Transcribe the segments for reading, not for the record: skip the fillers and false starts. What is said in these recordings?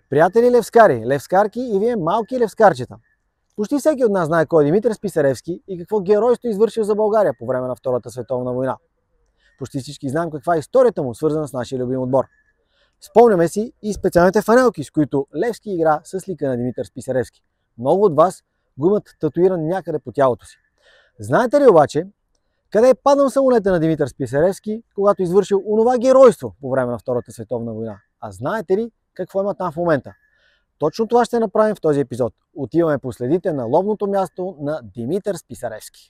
Приятели левскари, левскарки и вие малки левскарчета. Почти всеки от нас знае кой е Димитър Списаревски и какво геройство извършил за България по време на Втората световна война. Почти всички знаем каква е историята му, свързана с нашия любим отбор. Спомняме си и специалните фанелки, с които Левски игра с лика на Димитър Списаревски. Много от вас го имат татуиран някъде по тялото си. Знаете ли обаче къде е паднал самолета на Димитър Списаревски, когато извършил онова геройство по време на Втората световна война? А знаете ли какво има там в момента? Точно това ще направим в този епизод. Отиваме по следите на ловното място на Димитър Списаревски.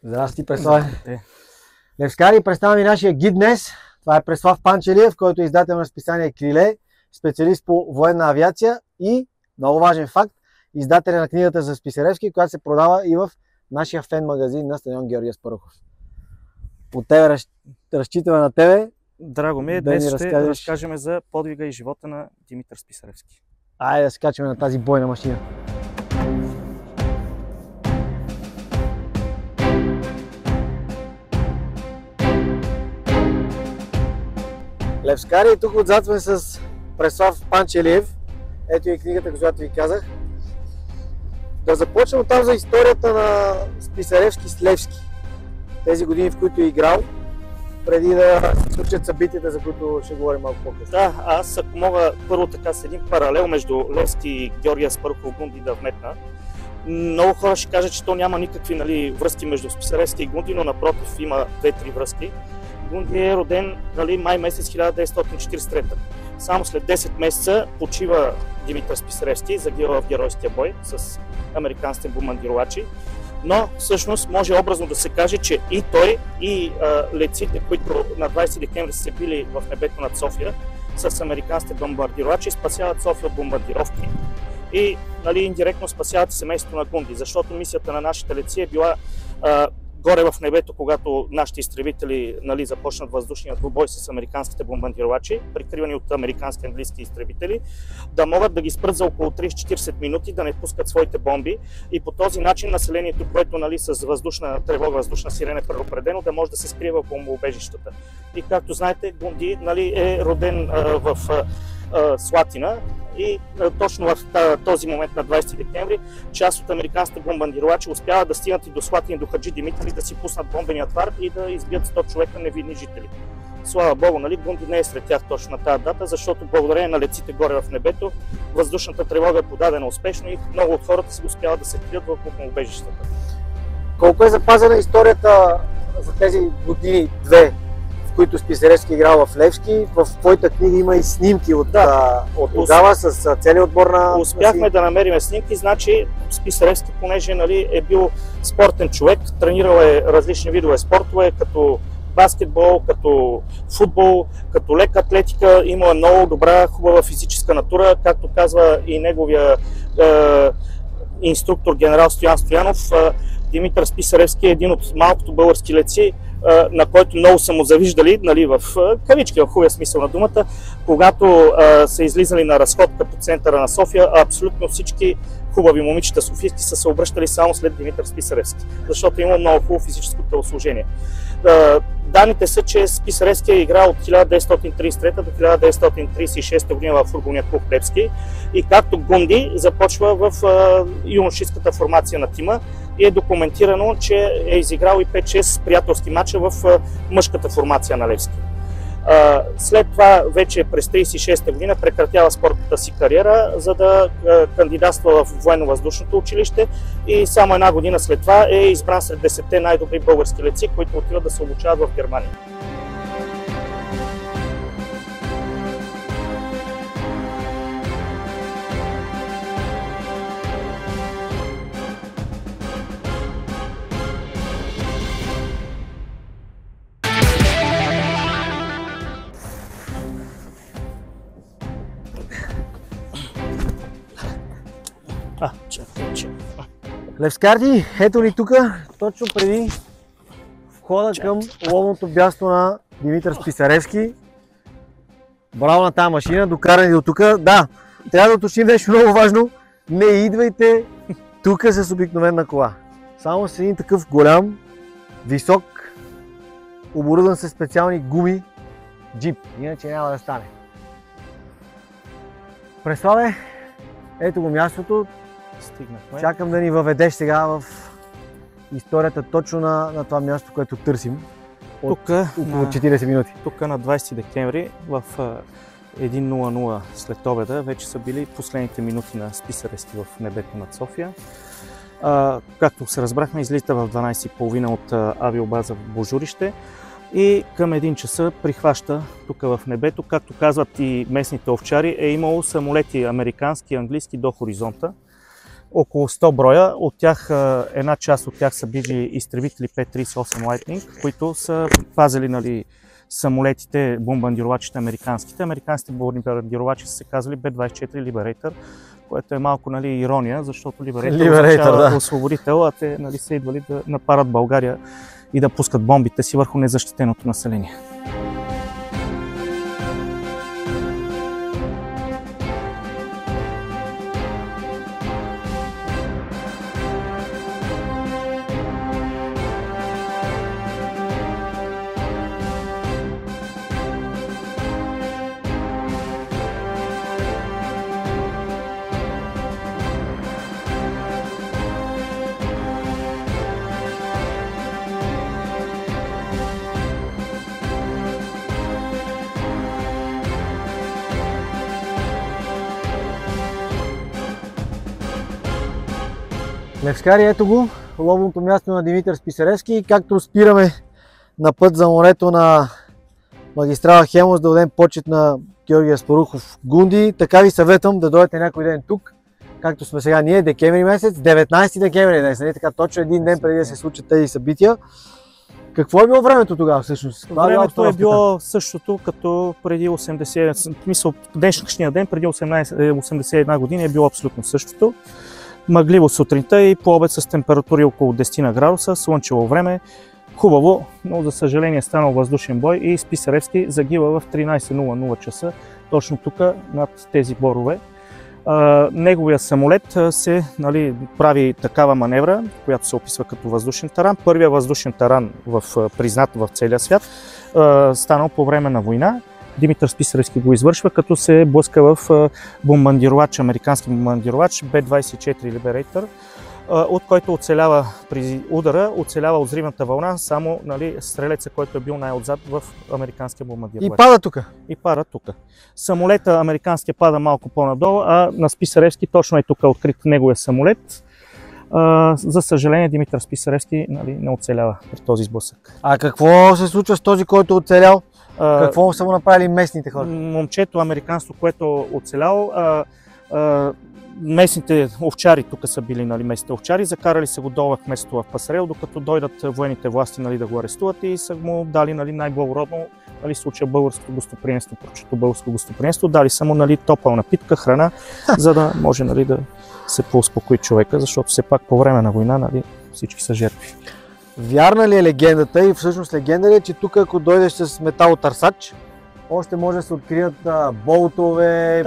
Здрасти, Преславе. Левскари, представям ви нашия гид днес. Това е Преслав Панчелиев, който е издател на списание Криле, специалист по военна авиация и, много важен факт, издателя на книгата за Списаревски, която се продава и в нашия фен магазин на стадион Георги Аспарухов. От тебе разчитаме на тебе. Драго ми, днес ще разкажем за подвига и живота на Димитър Списаревски. Айде да скачаме на тази бойна машина. Левскари, тук отзад сме с Преслав Панчелиев. Ето и книгата, която ви казах. Да започнем там за историята на Списаревски с Левски. Тези години, в които е играл, преди да се случат събитията, за които ще говорим малко по-късно. Да, аз ако мога първо така с един паралел между Левски и Георги Аспарухов Гунди да вметна. Много хора ще кажат, че то няма никакви връзки между Списаревски и Гунди, но напротив има 2-3 връзки. Гунди е роден май месец 1943. Само след 10 месеца почива Димитър Списаревски, загива в геройския бой с американските бомбардировачи. Но всъщност може образно да се каже, че и той, и летците, които на 20 декември са се били в небето над София с американските бомбардировачи, спасяват София от бомбардировки. И индиректно спасяват семейството на Гунди, защото мисията на нашите летци е била горе в небето, когато нашите изтребители започнат въздушния двубой с американските бомбардировачи, прикривани от американски английски изтребители, да могат да ги спрат за около 30-40 минути, да не пускат своите бомби и по този начин населението, което с въздушна тревога, въздушна сирена е предупредено, да може да се скрие в бомбоубежищата. И както знаете, Гунди е роден в Слатина и точно в този момент на 20 декември част от американските бомбардировачи успяват да стигнат и до Слатина и до Хаджи Димитър, да си пуснат бомбения твар и да избият 100 човека невинни жители. Слава Богу, Гунди не е сред тях точно на тази дата, защото благодарение на летците горе в небето, въздушната тревога е подадена успешно и много от хората си успяват да се крият в бомбоубежищата. Колко е запазена историята за тези години две, в които Списаревски играл в Левски? В твоята книга има и снимки от тогава с целият отбор на... Успяхме да намерим снимки, значи Списаревски, понеже е бил спортен човек, тренирал е различни видове спортове, като баскетбол, като футбол, като лека атлетика, има много добра, хубава физическа натура, както казва и неговия инструктор генерал Стоян Стоянов. Димитър Списаревски е един от малкото български летци, на който много са му завиждали, в кавички, в хубавия смисъл на думата, когато са излизали на разходка по центъра на София, абсолютно всички хубави момичета софийски са се обръщали само след Димитър Списаревски, защото има много хубаво физическо телосложение. Данните са, че Списаревски е играл от 1933 до 1936 година в футболния клуб Левски и както Гунди започва в юношеската формация на тима и е документирано, че е изиграл и 5-6 приятелски мача в мъжката формация на Левски. След това вече през 1936 година прекратява спортната си кариера, за да кандидатства в военно-въздушното училище и само една година след това е избран сред 10-те най-добри български летци, които отиват да се обучават в Германия. Левскарди, ето ни тук, точно преди входа към ловното място на Димитър Списаревски. Браво на тази машина, докарани до тук. Да, трябва да уточним нещо много важно. Не идвайте тук е с обикновена кола. Само с един такъв голям, висок, оборудван с специални гуми джип. Иначе няма да стане. Преславе, ето го мястото. Стигнахме. Чакам да ни въведеш сега в историята точно на това място, което търсим. От Тук около 40 минути. Тук на 20 декември в 1:00 след обеда вече са били последните минути на списарески в небето над София. Както се разбрахме, излита в 12:30 от авиобаза в Божурище и към 1 часа прихваща тук в небето. Както казват и местните овчари, е имало самолети американски и английски до хоризонта. Около 100 броя, от тях една част от тях са били изтребители P-38 Lightning, които са пазили самолетите, бомбардировачите американските. Американските бомбардировачи са се казали B-24 Liberator, което е малко ирония, защото Liberator означава освободител, а те са идвали да напарат България и да пускат бомбите си върху незащитеното население. Левскари, ето го, ловното място на Димитър Списаревски. Както спираме на път за морето на магистрала Хемус да дадем почет на Георги Аспарухов Гунди, така ви съветвам да дойдете някой ден тук, както сме сега ние, декември месец, 19 декември днес, нали така, точно един ден преди да се случат тези събития. Какво е било времето тогава всъщност? Времето е било същото като преди 80, в смисъл днешния ден, преди 81 години е било абсолютно същото. Мъгливо сутринта и по обед с температури около 10 на градуса, слънчево време, хубаво, но за съжаление станал въздушен бой и Списаревски загива в 13:00 часа, точно тук над тези борове. Неговия самолет се прави такава маневра, която се описва като въздушен таран. Първият въздушен таран признат в целия свят, станал по време на война. Димитър Списаревски го извършва, като се блъска в бомбардировач, американски бомбардировач B-24 Liberator, от който оцелява при удара, оцелява от взривната вълна само стрелеца, който е бил най-отзад в американския бомбардировач. И пада тук. И пада тук. Самолета американския пада малко по-надолу, а на Списаревски точно е тук открит неговия самолет. За съжаление Димитър Списаревски не оцелява при този сблъсък. А какво се случва с този, който е оцелял? Какво са му направили местните хора? Момчето американско, което оцеляло, местните овчари, тук са били местните овчари, закарали се го долу в кметството в Пасарел, докато дойдат военните власти да го арестуват и са му дали най-благородно случая българското гостоприемство, прочето българско гостоприемство, дали само топла напитка, храна, за да може да се поуспокои човека, защото все пак по време на война всички са жертви. Вярна ли е легендата и всъщност легенда ли е, че тук ако дойдеш с металотърсач, още може да се открият болтове,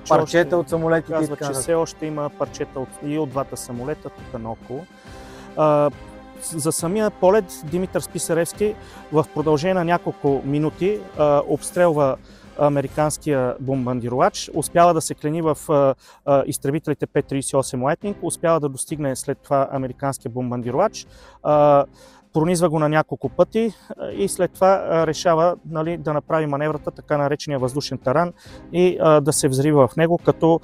парчета от самолетите? Казва, че все още има парчета и от двата самолета тук наоколо. За самия полет Димитър Списаревски в продължение на няколко минути обстрелва американския бомбардировач, успява да се клени в изтребителите P-38 Lightning, успява да достигне след това американския бомбардировач, пронизва го на няколко пъти и след това решава да направи маневрата, така наречения въздушен таран, и да се взрива в него, като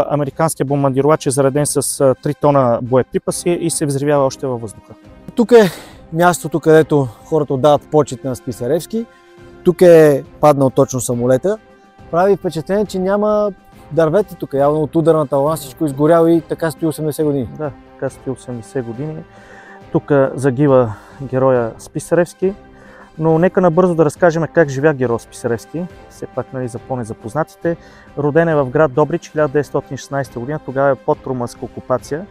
американският бомбардировач е зареден с 3 тона боеприпаси и се взривява още във въздуха. Тук е мястото, където хората отдават почет на Списаревски. Тук е паднал точно самолета. Прави впечатление, че няма дървета тук. Явно от ударната вълна всичко изгоряло и така стои 80 години. Да, така стои 80 години. Тук загива героя Списаревски, но нека набързо да разкажем как живя герой Списаревски, все пак за по-незапознатите. Роден е в град Добрич 1916 година, тогава е под румънска окупация.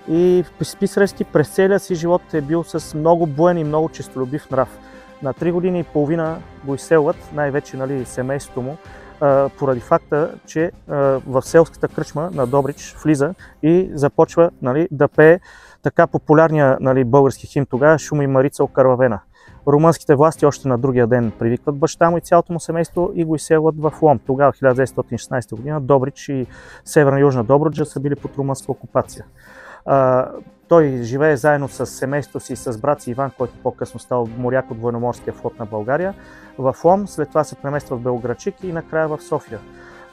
И Списаревски през целия си живот е бил с много буен и много честолюбив нрав. На 3 години и половина го изселват, най-вече семейството му, поради факта, че в селската кръчма на Добрич влиза и започва, нали, да пее така популярния, нали, български химн тогава "Шум и Марица окървавена". Румънските власти още на другия ден привикват баща му и цялото му семейство и го изселват в Лом. Тогава, 1916 година, Добрич и Северна и Южна Добруджа са били под румънска окупация. Той живее заедно с семейството си и с брат си Иван, който по-късно стал моряк от военноморския флот на България, в Лом, след това се премества в Белоградчик и накрая в София.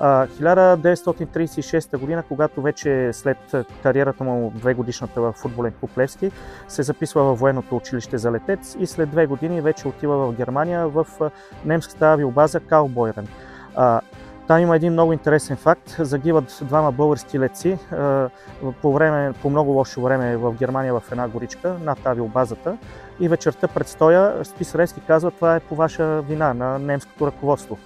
1936 година, когато вече след кариерата му 2-годишната в футболен клуб Левски, се записва във военното училище за летец и след 2 години вече отива в Германия в немската авиобаза Каубойрен. Там има един много интересен факт. Загиват двама български летци по много лошо време в Германия в една горичка над авиобазата и вечерта предстоя Списаревски казва: "Това е по ваша вина на немското ръководство.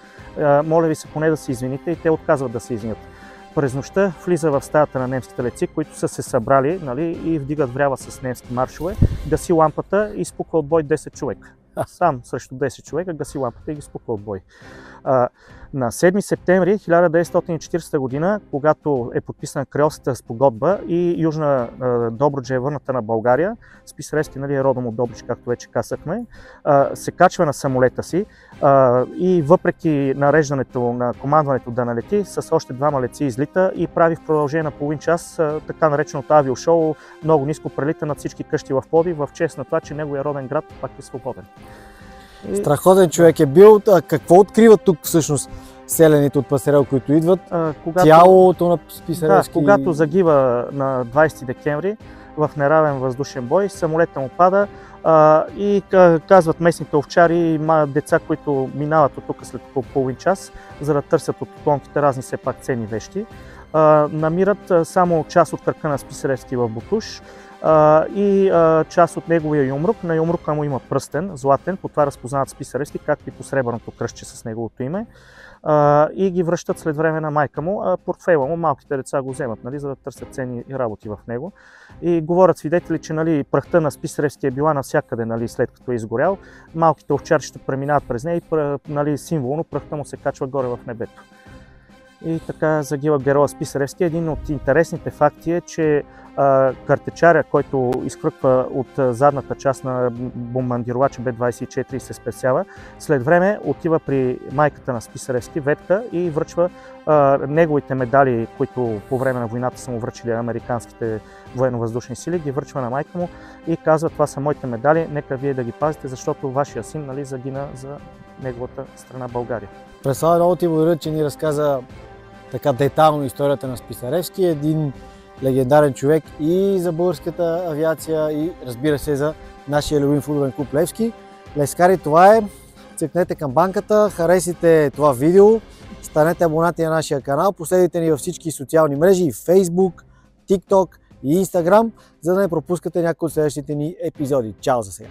Моля ви се поне да се извините", и те отказват да се извинят. През нощта влиза в стаята на немските летци, които са се събрали, нали, и вдигат врява с немски маршове, гаси лампата и спуква от бой 10 човека. Сам срещу 10 човека гаси лампата и ги спуква от бой. На 7 септември 1940 година, когато е подписана Кралската спогодба и Южна Добруджа е върната на България, Списаревски, нали, е родом от Добрич, както вече казахме, се качва на самолета си и въпреки нареждането на командването да налети, с още двама летци излита и прави в продължение на половин час така нареченото авиошоу, много ниско прелита над всички къщи в Пловдив, в чест на това, че неговия роден град пак е свободен. Страхотен човек е бил. Какво откриват тук всъщност селените от Пасарел, които идват? Тялото на Списаревски? Да, когато загива на 20 декември в неравен въздушен бой, самолета му пада и казват местните овчари и деца, които минават от тук след около половин час, за да търсят от отломките разни все пак ценни вещи. Намират само част от кръка на Списаревски в Ботуш и част от неговия юмрук. На юмрука му има пръстен, златен, по това разпознават Списаревски, както и по сребърното кръстче с неговото име. И ги връщат след време на майка му. Портфейла му малките деца го вземат, нали, за да търсят ценни работи в него. И говорят свидетели, че, нали, прахта на Списаревски е била навсякъде, нали, след като е изгорял. Малките овчарчета преминават през нея и, нали, символно прахта му се качва горе в небето. И така загива героя Списаревски. Един от интересните факти е, че картечаря, който изкръква от задната част на бомбардировача Б-24 и се спасява, след време отива при майката на Списаревски, Ветка, и връчва неговите медали, които по време на войната са му връчили американските военно-въздушни сили, ги връчва на майка му и казва: "Това са моите медали, нека вие да ги пазите, защото вашия син, нали, загина за неговата страна България." Преслава, много ти благодаря, че ни разказа така детайлно историята на Списаревски. Един легендарен човек и за българската авиация, и разбира се за нашия любим футболен клуб Левски. Левскари, това е. Цъкнете камбанката, харесайте това видео, станете абонати на нашия канал, последите ни във всички социални мрежи: Facebook, TikTok и Instagram, за да не пропускате някои от следващите ни епизоди. Чао за сега!